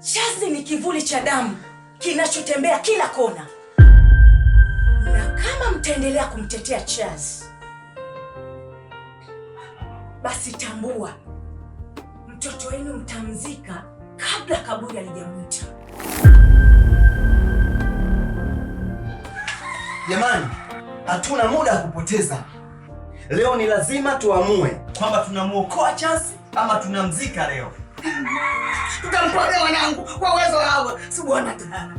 Chazi ni kivuli cha damu kinachotembea kila kona, na kama mtaendelea kumtetea Chazi, basi tambua mtoto wenu mtamzika kabla kaburi halijamwita. Jamani, hatuna muda wa kupoteza. Leo ni lazima tuamue kwamba tunamuokoa Chazi ama tunamzika leo. Tutamponya wanangu kwa uwezo wao. Subhana ta'ala.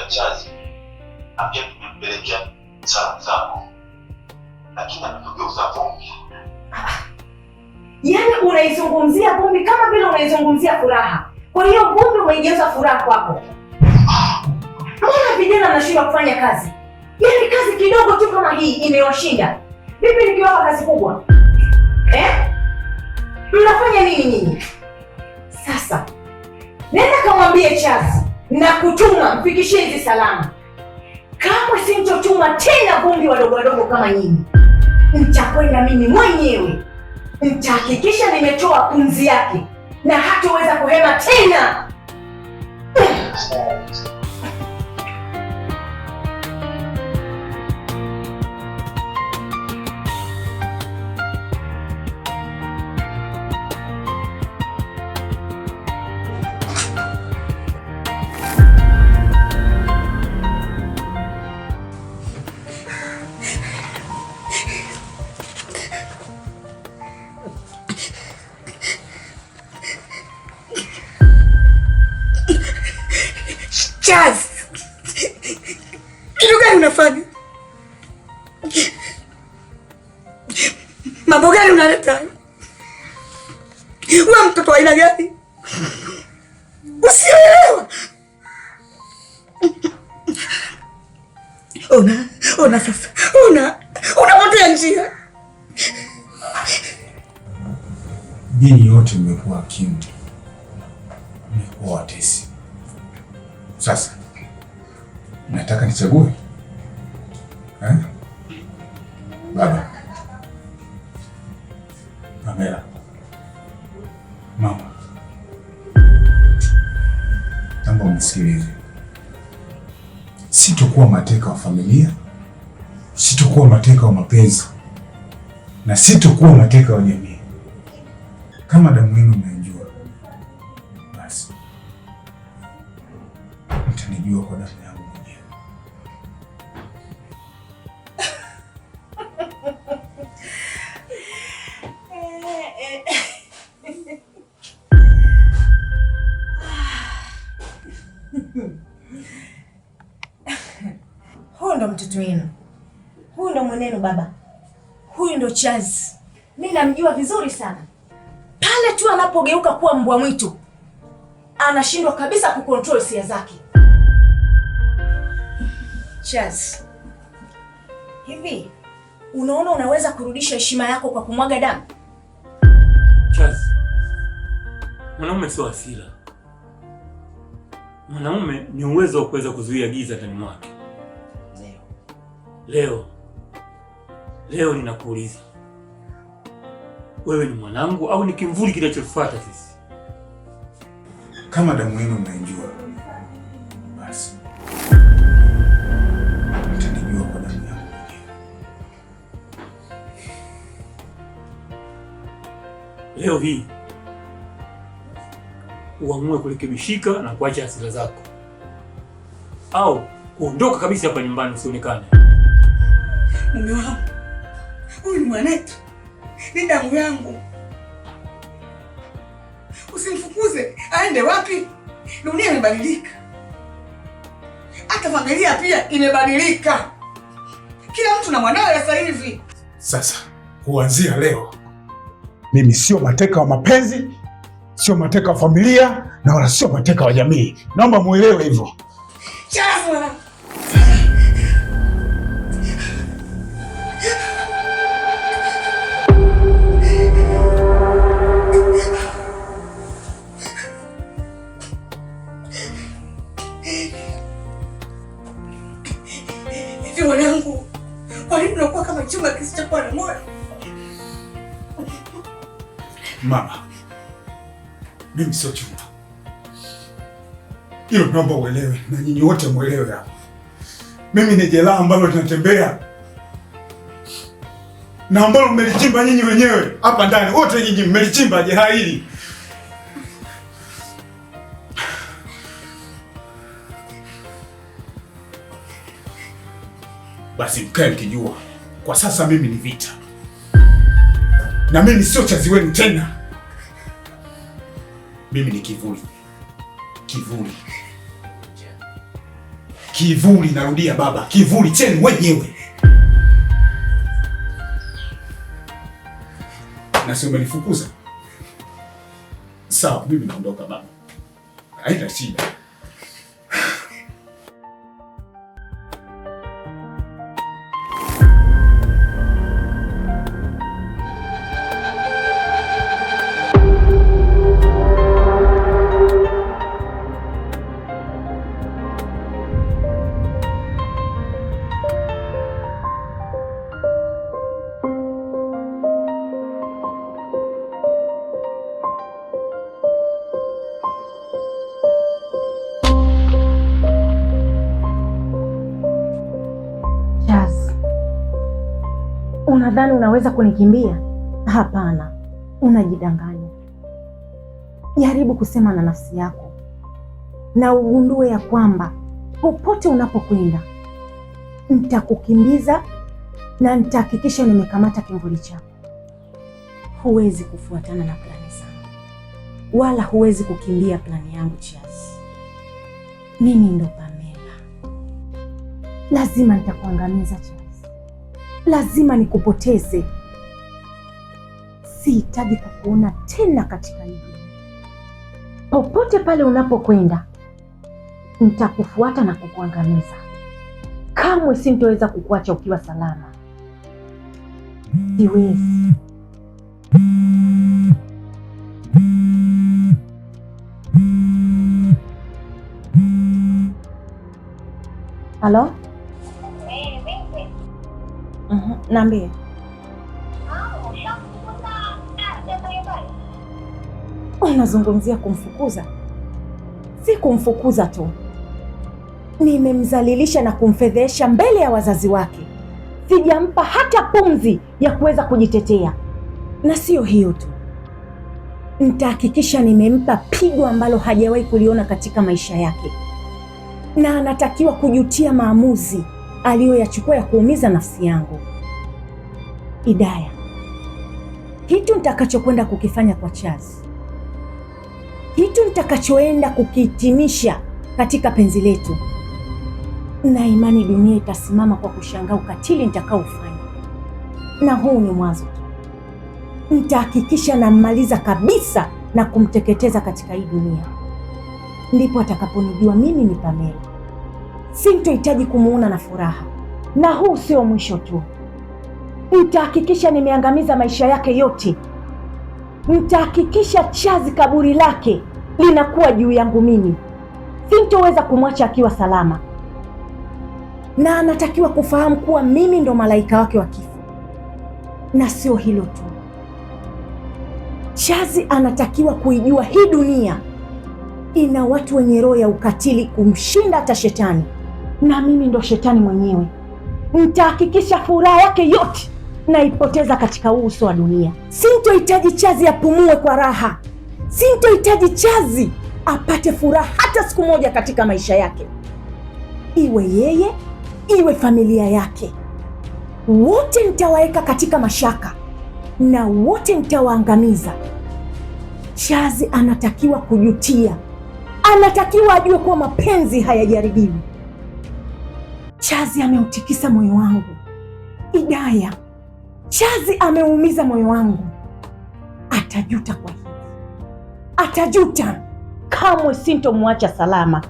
Chazi apia tumempelekea salamu zako, lakini ametugeuza vumbi. Yaani unaizungumzia vumbi kama vile unaizungumzia furaha. Kwa hiyo vumbi umeigeuza furaha kwako. Mbona vijana mnashindwa kufanya kazi? Yaani kazi kidogo tu kama hii imewashinda. Vipi nikiwapa kazi kubwa? Mnafanya nini nyinyi? Sasa nenda kamwambie Chazi na kutuma mfikishie hizi salamu. Kama sintotuma tena vumbi wadogo wadogo kama nyinyi, nitakwenda mimi mwenyewe. Nitahakikisha nimetoa pumzi yake na hataweza kuhema tena. Chazi, kitu gani unafanya? Mambo gani unaleta? Wewe mtoto wa aina gani? Usielewa. Ona sasa. Unapotea njia. Dini yote mmekuwa kimya. Mmekuwa watesi. Sasa nataka nichague baba, Pamela, mama, naomba mnisikilize. Sitokuwa mateka wa familia, sitokuwa mateka wa mapenzi, na sitokuwa mateka wa jamii. Kama damu yenu mnaijua, basi mtanijua kwa damu yangu mwenyewe. Huyu ndo mtoto wenu, huyu ndo mwenenu baba, huyu ndo Chazi. Mimi namjua vizuri sana. Pale tu anapogeuka kuwa mbwa mwitu, anashindwa kabisa kukontrol hisia zake. Chazi, hivi unaona unaweza kurudisha heshima yako kwa kumwaga damu? Chazi, mwanaume sio hasira. Mwanaume ni uwezo wa kuweza kuzuia giza ndani mwake. Leo ninakuuliza, wewe ni mwanangu au ni kimvuli kinachofuata sisi? Kama damu yenu mnaijua, basi mtanijua kwa damu yangu mwenyewe. Leo hii uamue kurekebishika na kuacha hasira zako, au kuondoka kabisa hapa nyumbani usionekane. Mume wangu huyu ni mwanetu, ni damu yangu. Usimfukuze aende wapi? Dunia imebadilika, hata familia pia imebadilika. Kila mtu na mwanawe sasa hivi. Sasa kuanzia leo mimi sio mateka wa mapenzi, sio mateka wa familia, na wala sio mateka wa jamii. Naomba muelewe hivyo. Chaza. Hivi wanangu, kwa nini unakuwa kama chuma kisichokuwa na moyo? Mama, mimi sio chuma. Hilo naomba uelewe, na nyinyi wote muelewe hapa. Mimi ni jeraha ambalo linatembea na ambalo mmelichimba nyinyi wenyewe hapa ndani. Wote nyinyi mmelichimba jeraha hili. Basi mkae mkijua kwa sasa mimi ni vita, na mimi sio chazi wenu tena. Mimi ni kivuli. Kivuli, narudia baba, kivuli chenu wenyewe. Na sio umenifukuza? Sawa, mimi naondoka baba, haina shida. Unadhani unaweza kunikimbia? Hapana, unajidanganya. Jaribu kusema na nafsi yako na ugundue ya kwamba popote unapokwenda nitakukimbiza na nitahakikisha nimekamata kimvuli chako. Huwezi kufuatana na plani zangu, wala huwezi kukimbia plani yangu Chaz. Mimi ndo Pamela. Lazima nitakuangamiza Chaz. Lazima nikupoteze. Sihitaji kukuona tena katika hii dunia. Popote pale unapokwenda nitakufuata na kukuangamiza. Kamwe sintoweza kukuacha ukiwa salama. Siwezi. Halo? Niambie. Unazungumzia kumfukuza? Si kumfukuza tu, nimemdhalilisha na kumfedhesha mbele ya wazazi wake. Sijampa hata pumzi ya kuweza kujitetea, na sio hiyo tu, nitahakikisha nimempa pigo ambalo hajawahi kuliona katika maisha yake, na anatakiwa kujutia maamuzi aliyoyachukua ya kuumiza nafsi yangu. Idaya, kitu nitakachokwenda kukifanya kwa Chaz, kitu nitakachoenda kukihitimisha katika penzi letu, na imani dunia itasimama kwa kushangaa ukatili nitakaofanya. Na huu ni mwanzo tu. Nitahakikisha nammaliza kabisa na kumteketeza katika hii dunia. Ndipo atakaponijua mimi ni Pamela. Sintohitaji kumuona na furaha. Na huu sio mwisho tu. Nitahakikisha nimeangamiza maisha yake yote. Nitahakikisha Chaz kaburi lake linakuwa juu yangu mimi. Sintoweza kumwacha akiwa salama. Na anatakiwa kufahamu kuwa mimi ndo malaika wake wa kifo. Na sio hilo tu, Chaz anatakiwa kuijua hii dunia ina watu wenye roho ya ukatili kumshinda hata shetani. Na mimi ndo shetani mwenyewe. Nitahakikisha furaha yake yote naipoteza katika huu uso wa dunia. Sintohitaji Chaz apumue kwa raha. Sintohitaji Chaz apate furaha hata siku moja katika maisha yake, iwe yeye iwe familia yake. wote nitawaweka katika mashaka na wote nitawaangamiza. Chazi anatakiwa kujutia, anatakiwa ajue kuwa mapenzi hayajaribiwi. Chazi ameutikisa moyo wangu Idaya, Chazi ameumiza moyo wangu. Atajuta kwa hili, atajuta. Kamwe sintomwacha salama.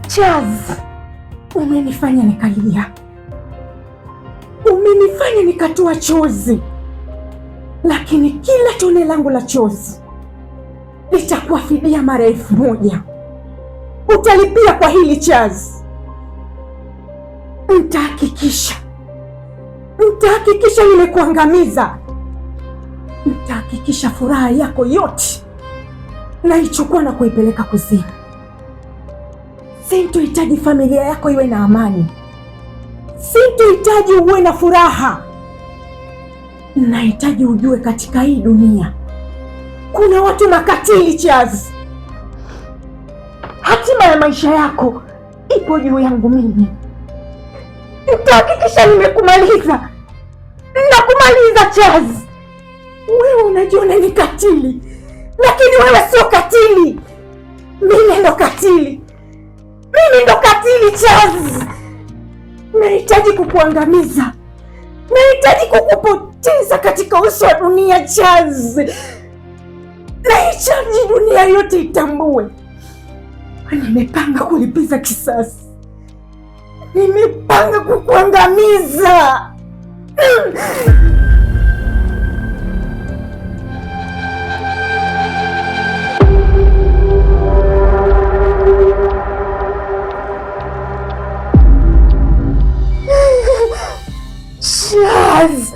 Chaz, umenifanya nikalia, umenifanya nikatoa chozi, lakini kila tone langu la chozi litakuwa fidia mara 1000. Utalipia kwa hili Chaz. Nitahakikisha nimekuangamiza. Nitahakikisha furaha yako yote naichukua na kuipeleka kuzimu. Sintohitaji familia yako iwe na amani, sintohitaji uwe na furaha. Nahitaji ujue katika hii dunia kuna watu makatili Chaz. Hatima ya maisha yako ipo juu yangu mimi. Nitahakikisha nimekumaliza. Nakumaliza Chaz. Wewe unajiona ni katili, lakini wewe sio katili. Mimi ndo katili. Mimi ndo katili Chaz. Nahitaji kukuangamiza. Nahitaji kukupoteza katika uso wa dunia Chaz. Nahitaji dunia yote itambue. Nimepanga kulipiza kisasi. Nimepanga kukuangamiza. Chaz!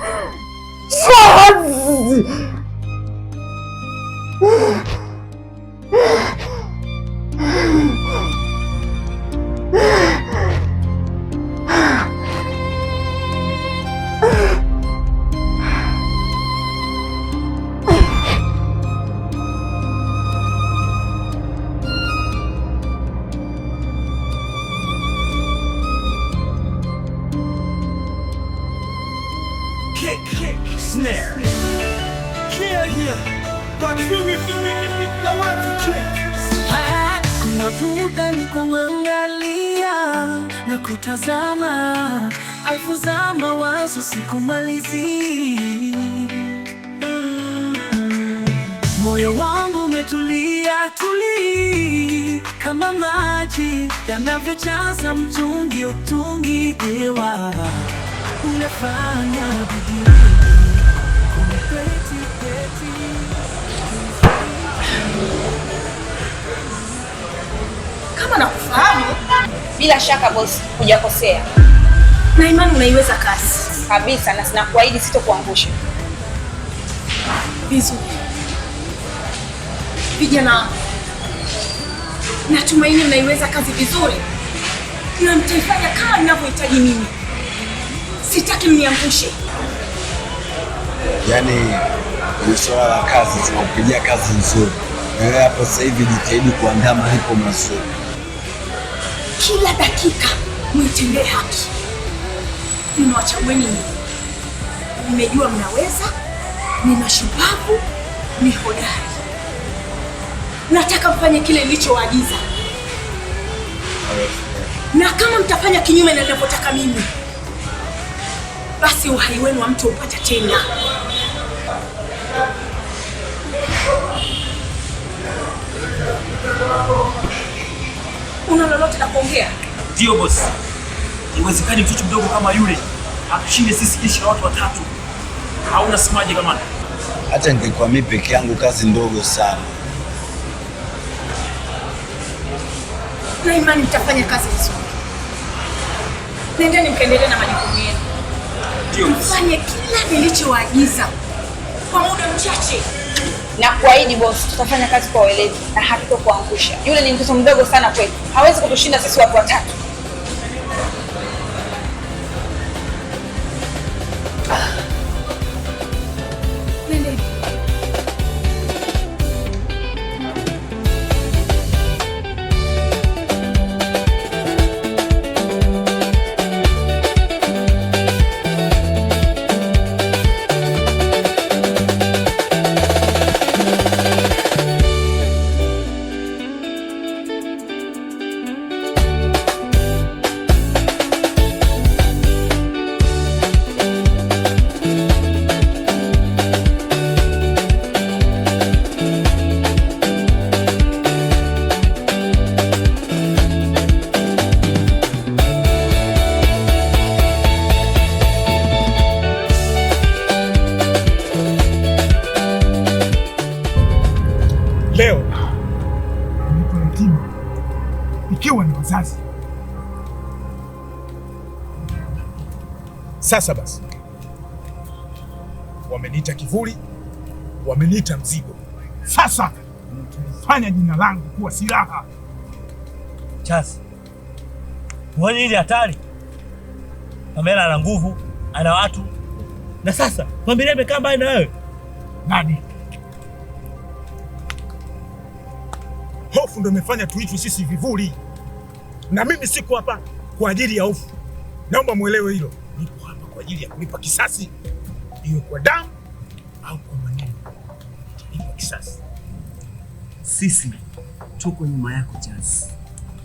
Kick, snare. Yeah. But navuga nikuangalia na kutazama, alfu za mawazo sikumalizi. Moyo wangu umetulia tuli kama maji yanavyojaza mtungi utungi hewa. Unafanya bidii kama nakufahamu. Bila shaka boss, hujakosea. Na imani unaiweza kazi Kabisa, na sinakuahidi sitokuangusha. vizuri. Vijana, natumaini mnaiweza kazi vizuri na mtaifanya kama ninavyohitaji mimi. Sitaki mniangushe. Yaani kwenye swala la kazi tunakupigia kazi nzuri. Wewe hapo sasa hivi jitahidi kuandaa malipo mazuri. Kila dakika mwitendee haki. Ninawachagueni. Nimejua mnaweza, ni mashupavu, ni hodari. Nataka mfanye kile nilichowaagiza. Na kama mtafanya kinyume na ninavyotaka mimi, basi uhai wenu wa mtu upata tena. Una lolote la kuongea? Ndio boss. Iwezekani mtoto mdogo kama yule atushinde sisi jeshi la watu watatu. Hauna semaje kama? Hata ningekuwa mimi peke yangu kazi ndogo sana. Na imani mtafanya kazi vizuri. Nendeni mkaendelee na majukumu yenu. Ndio. Mfanye kila nilichowaagiza kwa muda mchache. Na kuahidi boss, tutafanya kazi kwa weledi na hatutokuangusha. Yule ni mtoto mdogo sana kwetu. Hawezi kutushinda sisi watu watatu. Leo nipo yatima ikiwa na wazazi. Sasa basi, wameniita kivuli, wameniita mzigo. Sasa tulifanya jina langu kuwa silaha. Chazi, huoni hili hatari? Pamela ana nguvu, ana watu, na sasa familia imekaa mbali na wewe. Nani? Hofu ndio imefanya tuitwe sisi vivuli, na mimi siko hapa kwa ajili ya hofu. Naomba muelewe hilo. Nipo hapa kwa ajili ya kulipa kisasi, iwe kwa damu au kwa maneno. Nitalipa kisasi. Sisi tuko nyuma yako Chazi.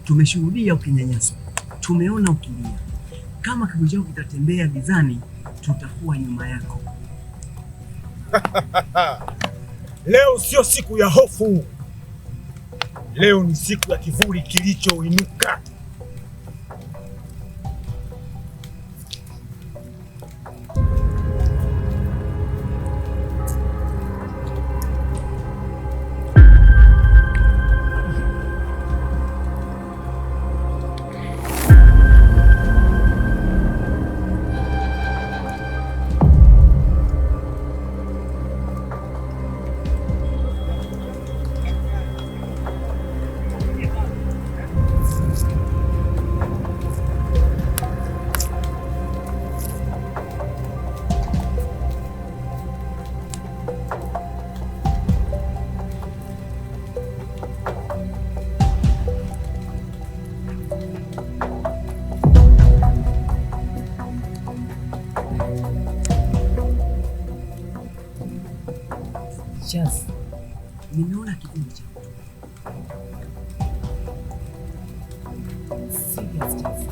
Tumeshuhudia ukinyanyaswa, tumeona ukilia. Kama kiguu chako kitatembea gizani, tutakuwa nyuma yako. Leo sio siku ya hofu. Leo ni siku ya kivuli kilichoinuka. Chazi, nimeona kikundi cha serious Chazi.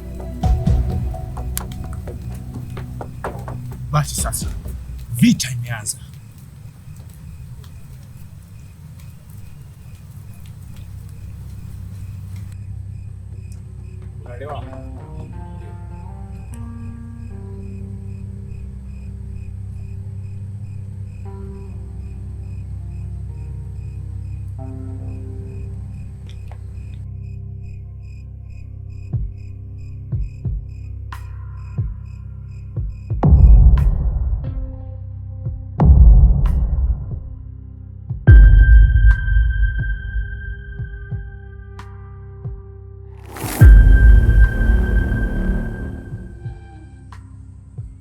Basi sasa vita imeanza. Unaelewa?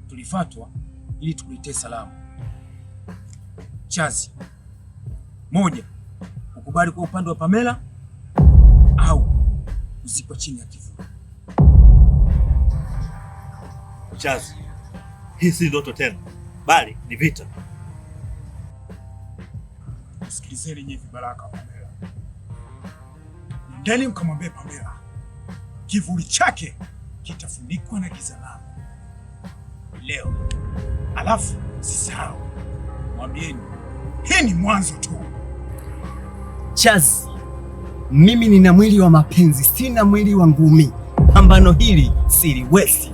Tulifatwa ili tukuletee salamu. Chazi, moja, ukubali kwa upande wa Pamela au uzikwa chini ya kivuli. Chazi, hii si ndoto tena, bali ni vita. Sikilizeni nyinyi vibaraka wa Pamela. Nendeni mkamwambie Pamela kivuli chake kitafunikwa na giza langu leo. Alafu sisahau, mwambieni hii ni mwanzo tu. Chazi, mimi nina mwili wa mapenzi, sina mwili wa ngumi. Pambano hili siliwezi.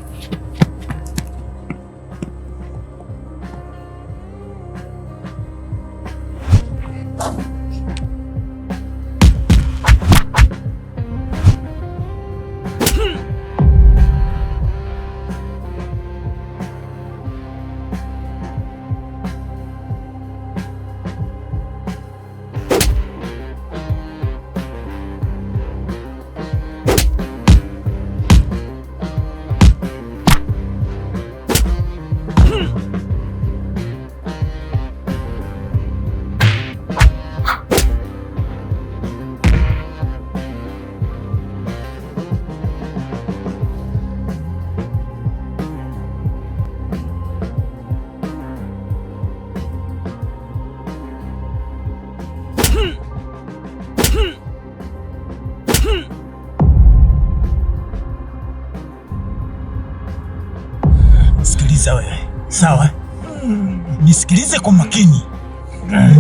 Sikiliza wewe, sawa? Nisikilize kwa makini.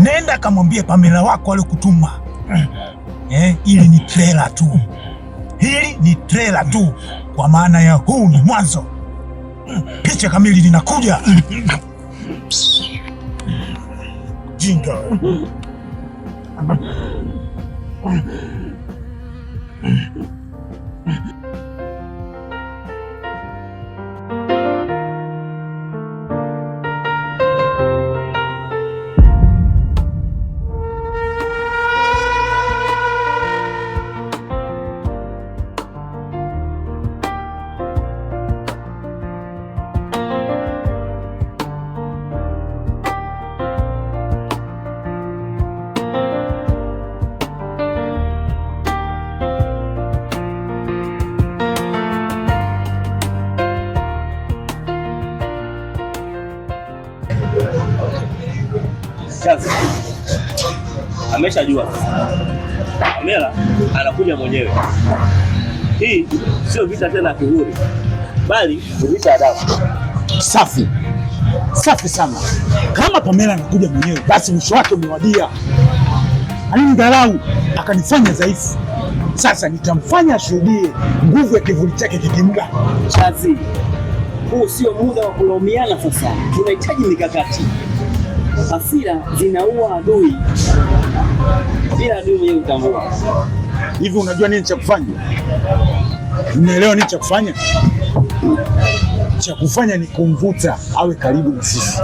Nenda kamwambie Pamela wako alikutuma. Hili ni trailer tu. Hili ni trailer tu, kwa maana ya huu ni mwanzo. Picha kamili linakuja. Jinga. Chazi ameshajua Pamela anakuja mwenyewe. Hii sio vita tena ya kihuri, bali ni vita ya damu. Safi, safi sana. Kama Pamela anakuja mwenyewe, basi mwisho wake umewadia. Alinidharau akanifanya dhaifu, sasa nitamfanya ashuhudie nguvu ya kivuli chake kikimga. Chazi, huu sio muda wa kulaumiana sasa, tunahitaji mikakati. Hasira zinaua adui, bila adui mwenyewe utambua. Hivi unajua nini cha kufanya? Unaelewa nini cha kufanya? Cha kufanya ni kumvuta awe karibu na sisi,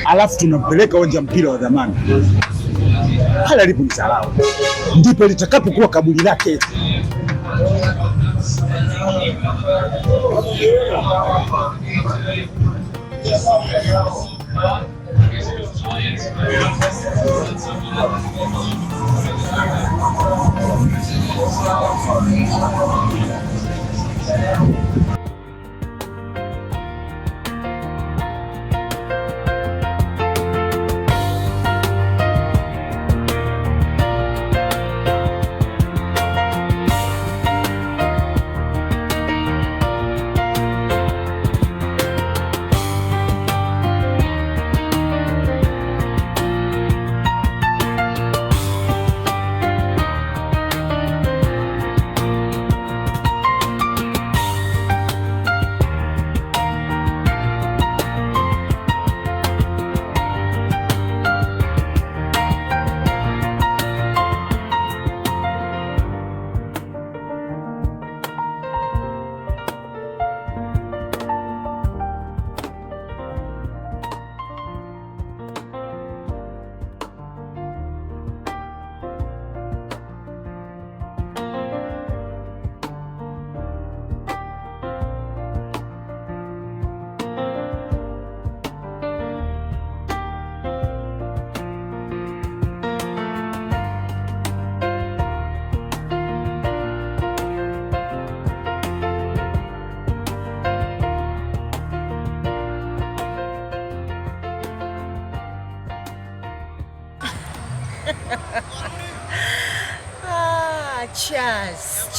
alafu tunampeleka uwanja mpira wa dhamani. Pale alipo ni salama, ndipo litakapokuwa kaburi lake.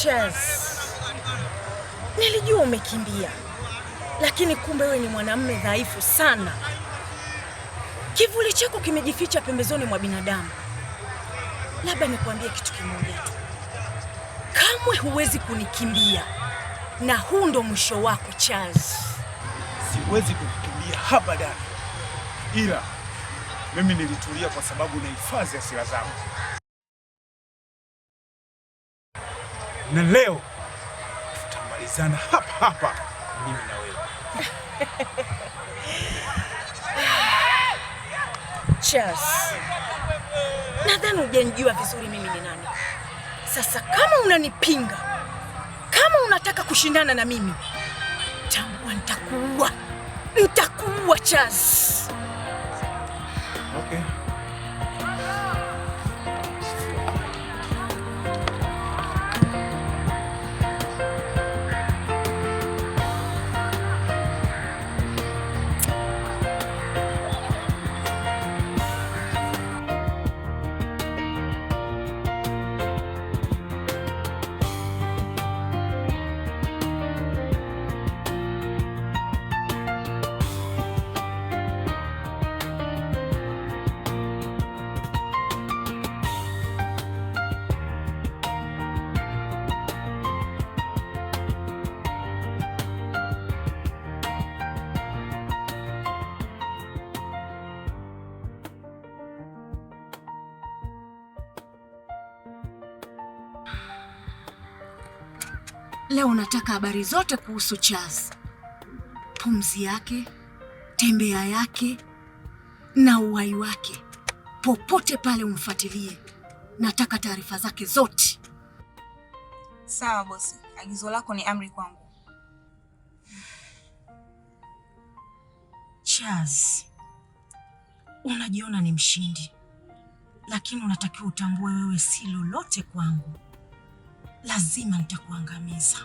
Chaz, nilijua umekimbia, lakini kumbe wewe ni mwanamume dhaifu sana. Kivuli chako kimejificha pembezoni mwa binadamu. Labda nikuambie kitu kimoja tu, kamwe huwezi kunikimbia, na huu ndo mwisho wako Chaz. Siwezi kukukimbia abadan, ila mimi nilitulia kwa sababu nahifadhi hasira zangu, na leo tutamalizana hapa hapa mimi na wewe. Chaz, nadhani hujanijua vizuri mimi ni nani. Sasa kama unanipinga, kama unataka kushindana na mimi, tambua nitakuua Chaz. Okay. Leo nataka habari zote kuhusu Charles. Pumzi yake, tembea yake na uhai wake. Popote pale umfuatilie. Nataka taarifa zake zote. Sawa bosi, agizo lako ni amri kwangu. Charles, unajiona ni mshindi, lakini unatakiwa utambue wewe si lolote kwangu. Lazima nitakuangamiza.